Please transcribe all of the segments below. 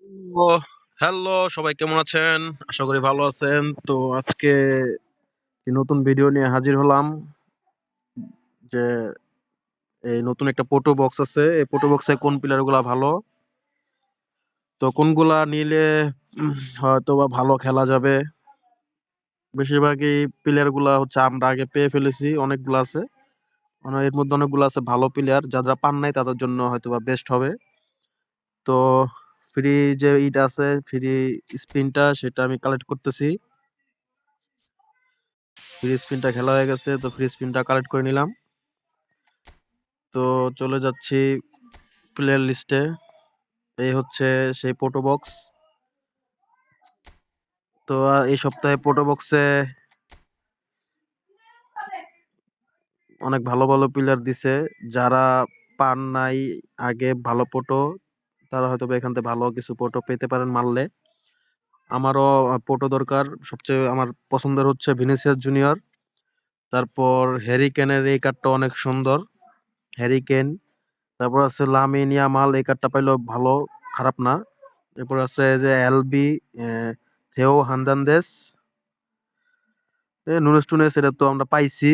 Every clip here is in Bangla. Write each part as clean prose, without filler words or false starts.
ও হ্যালো, সবাই কেমন আছেন? আশা করি ভালো আছেন। তো আজকে নতুন ভিডিও নিয়ে হাজির হলাম যে এই নতুন একটা পোটো বক্স আছে। এই পোটো বক্সে কোন প্লেয়ার গুলা ভালো, তো কোনগুলা নিলে হয়তোবা ভালো খেলা যাবে। বেশিরভাগই প্লেয়ার গুলা হচ্ছে আমরা আগে পেয়ে ফেলেছি, অনেকগুলো আছে। এর মধ্যে অনেকগুলো আছে ভালো প্লেয়ার, যারা পান নাই তাদের জন্য হয়তোবা বেস্ট হবে। তো ফ্রি যে ইটা আছে, ফ্রি স্পিনটা, সেটা আমি কালেক্ট করতেছি। ফ্রি স্পিনটা খেলা হয়ে গেছে, তো ফ্রি স্পিনটা কালেক্ট করে নিলাম। তো চলে যাচ্ছি প্লেয়ার লিস্টে। এই হচ্ছে সেই পোটো বক্স। তো এই সপ্তাহে পোটো বক্সে অনেক ভালো ভালো প্লেয়ার দিছে। যারা পান নাই আগে ভালো পোটো, তারা হয়তো এখান থেকে ভালো কিছু পোটো পেতে পারেন মারলে। আমারও পোটো দরকার। সবচেয়ে আমার পছন্দের হচ্ছে ভিনিসিয়াস জুনিয়র। তারপর হ্যারি কেনের এই কার্ডটা অনেক সুন্দর, হ্যারি কেন। তারপর আছে লামিন ইয়ামাল, এই কার্ডটা পাইলেও ভালো, খারাপ না। এরপর আছে যে এলবি, থেও হার্নান্দেজ, নুনেস টুনেস, এটা তো আমরা পাইছি।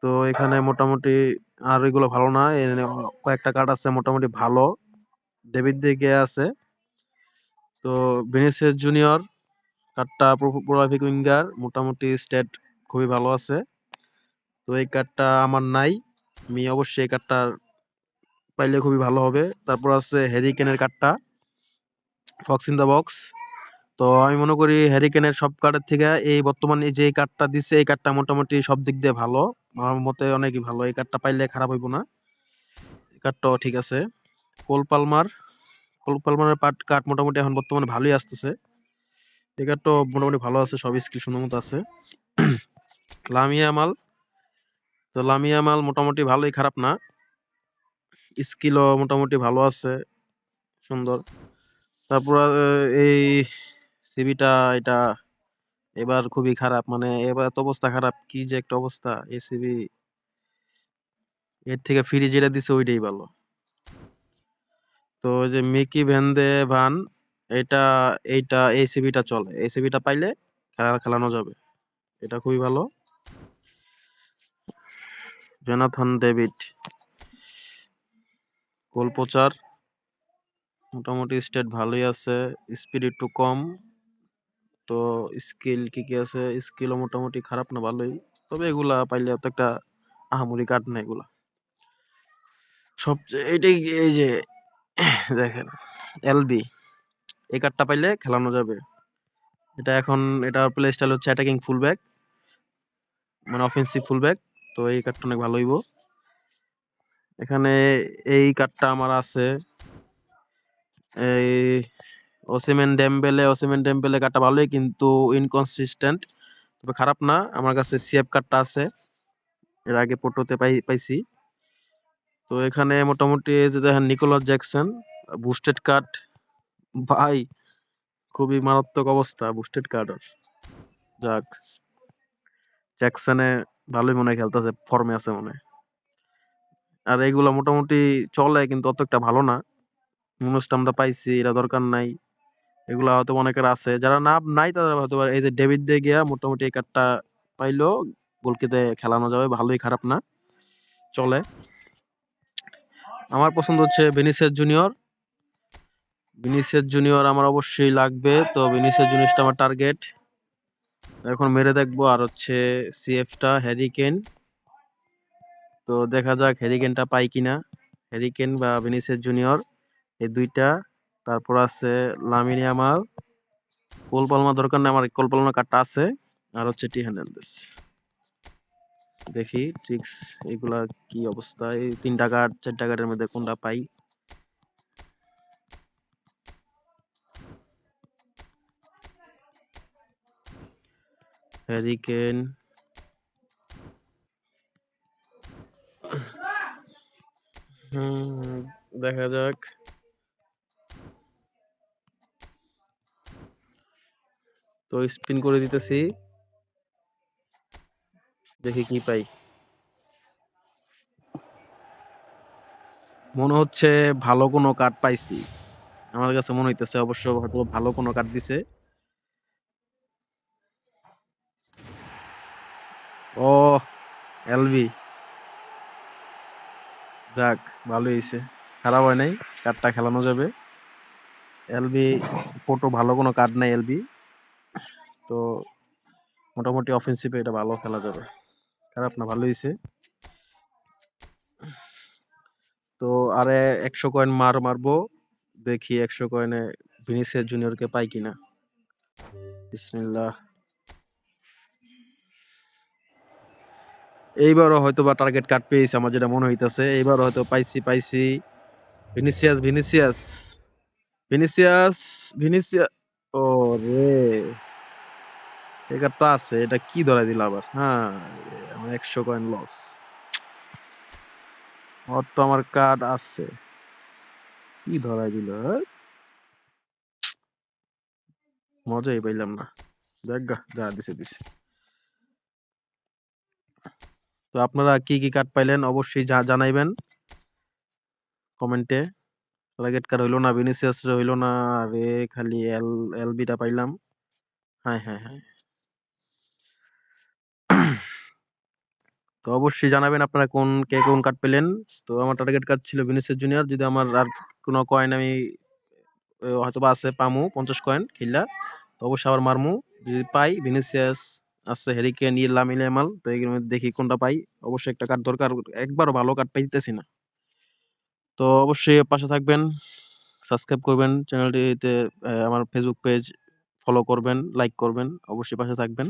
তো এখানে মোটামুটি আর এগুলো ভালো না। কয়েকটা কার্ড আছে মোটামুটি ভালো, ডেভিড de Gea আছে। তো ভিনিসিয়াস জুনিয়র কার্ডটা প্রলাফিক উইঙ্গার, মোটামুটি স্টেট খুবই ভালো আছে। তো এই কার্ডটা আমার নাই, আমি অবশ্যই এই কার্ডটা পাইলে খুবই ভালো হবে। তারপর আছে হ্যারি কেনের কার্ডটা, ফক্স ইন দ্য বক্স। তো আমি মনে করি হ্যারি কেনের সব কার্ডের থেকে এই বর্তমানে যে কার্ডটা দিছে, এই কার্ডটা মোটামুটি সব দিক দিয়ে ভালো। আমার মতে অনেকই ভালো, এই কার্ডটা পাইলে খারাপ হইব না। এই কার্ডটাও ঠিক আছে। কোল পালমার, কোল পালমারের কার্ড মোটামুটি এখন বর্তমানে ভালোই আসতেছে। এই কার্ডটাও মোটামুটি ভালো আছে, সব স্কিল সুন্দর মতো আছে। লামিয়া মাল, তো লামিয়া মাল মোটামুটি ভালোই, খারাপ না। স্কিলও মোটামুটি ভালো আছে, সুন্দর। তারপর এই সিবিটা, এটা এবার খুবই খারাপ, মানে এবার এত অবস্থা খারাপ, কি যে একটা অবস্থা এসিবি। এর থেকে ফ্রি যেটা দিছে ওইটাই ভালো। তো ওই যে মিকি ভ্যান ভান, এটা এইটা এসিবিটা চলে, এসিবিটা পাইলে খেলানো যাবে, এটা খুবই ভালো। জোনাথন ডেভিড, গোল প্রচার, মোটামুটি স্টেট ভালোই আছে, স্পিড একটু কম। তো স্কিল কি কি আছে, স্কিলও মোটামুটি খারাপ না, ভালোই। তবে এগুলা পাইলে অত একটা আহামরি কাট না এগুলা। সবচেয়ে এইটাই, এই যে দেখেন এলবি, এই কার্ডটা পাইলে খেলানো যাবে। এটা এখন, এটার প্লে স্টাইল হচ্ছে অ্যাটাকিং ফুলব্যাক, মানে অফেন্সিভ ফুলব্যাক। তো এই কার্ডটা অনেক ভালো হইব। এখানে এই কার্ডটা আমার আছে, এই ওসিমেন ডেম্বেলে কার্ডটা ভালোই, কিন্তু ইনকনসিস্টেন্ট, তবে খারাপ না। আমার কাছে সিএফ কার্ডটা আছে, এর আগে পোটোতে পাইছি। তো এখানে মোটামুটি এই যে দেখেন নিকোলাস জ্যাকসন, বুস্টেড কার্ড, ভাই খুবই মারাত্মক অবস্থা বুস্টেড কার্ডের। যাক, জ্যাকসনে ভালোই মনে হয় খেলতেছে, ফর্মে আছে মনে হয়। আর এইগুলা মোটামুটি চলে, কিন্তু অত একটা ভালো না। নুনেসটা আমরা পাইছি, এটা দরকার নাই। এগুলা হয়তো অনেকের আছে, যারা নাই তারা হয়তো এই যে ডেভিড de Gea, মোটামুটি এই কার্ডটা পাইলেও গোলকিতে খেলানো যাবে, ভালোই, খারাপ না, চলে। আমার পছন্দ হচ্ছে ভিনিসিয়াস জুনিয়র আমার অবশ্যই লাগবে। তো ভিনিসিয়াস জুনিয়রটা আমার টার্গেট, এখন মেরে দেখবো। আর হচ্ছে সিএফটা হ্যারি কেন, তো দেখা যাক হ্যারি কেনটা পাই কিনা। হ্যারি কেন বা ভিনিসিয়াস জুনিয়র, এই দুইটা। তারপর আছে লামিন ইয়ামাল। কোল পালমা দরকার নেই, আমার কোল পালমার কার্ডটা আছে। আর হচ্ছে টি হার্নান্দেজ। দেখি ট্রিক্স এগুলা কি অবস্থা, এই 3টা কার্ড 4টা কার্ডের মধ্যে কোনটা পাই। হ্যারি কেন, দেখা যাক। তো স্পিন করে দিতেছি, দেখি কি পাই। মনে হচ্ছে ভালো কোনো কার্ড পাইছি, আমার কাছে মনে হইতেছে অবশ্য হয়তো ভালো কোনো কার্ড দিছে। ও এলবি, যাক ভালোই হইছে, খারাপ হয় নাই, কার্ডটা খেলানো যাবে। এলবি পোটো ভালো কোনো কার্ড নাই এলবি, তো মোটামুটি অফেন্সিভে এটা ভালো খেলা যাবে, খারাপ না, ভালো হইছে। তো আরে 100 কয়েন মারবো, দেখি 100 কয়েনে ভিনিসিয়াস জুনিয়রকে পাই কিনা। বিসমিল্লাহ। এইবারও হয়তো বা টার্গেট কার্ড পেয়েছি, আমার যেটা মনে হইতাছে এইবারও হয়তো পাইছি। Vinicius Vinicius Vinicius Vinicius. ও রে, এই কার্ড তো আছে, এটা কি ধরাই দিল আবার, হ্যাঁ আমার 100 কয়েন লস। ওর তো আমার কার্ড আছে, কি ধরাই দিল, মজাই পাইলাম না। দেখ গা, যা দিছে দিছে। তো আপনারা কি কি কার্ড পাইলেন অবশ্যই জানাইবেন কমেন্টে। টার্গেট কার্ড হইলো না, ভিনিসিয়াস হইলো না, আরে খালি এলবিটা পাইলাম। হ্যাঁ হ্যাঁ হ্যাঁ। তো অবশ্যই জানাবেন আপনারা কে কোন কার্ড পেলেন। তো আমার টার্গেট কার্ড ছিল ভিনিসিয়াস জুনিয়র, যদি আমার আর কোনো কয়েন আমি হয়তোবা আছে পামু 50 কয়েন খেললা, তো অবশ্যই আবার মারমু। যদি পাই ভিনিসিয়াস, আছে হ্যারিকেন, লামিন ইয়ামাল, তো এগুলোর মধ্যে দেখি কোনটা পাই। অবশ্যই একটা কার্ড দরকার, একবারও ভালো কার্ড পাইতেছি না। তো অবশ্যই পাশে থাকবেন, সাবস্ক্রাইব করবেন চ্যানেলটিতে, আমার ফেসবুক পেজ ফলো করবেন, লাইক করবেন, অবশ্যই পাশে থাকবেন।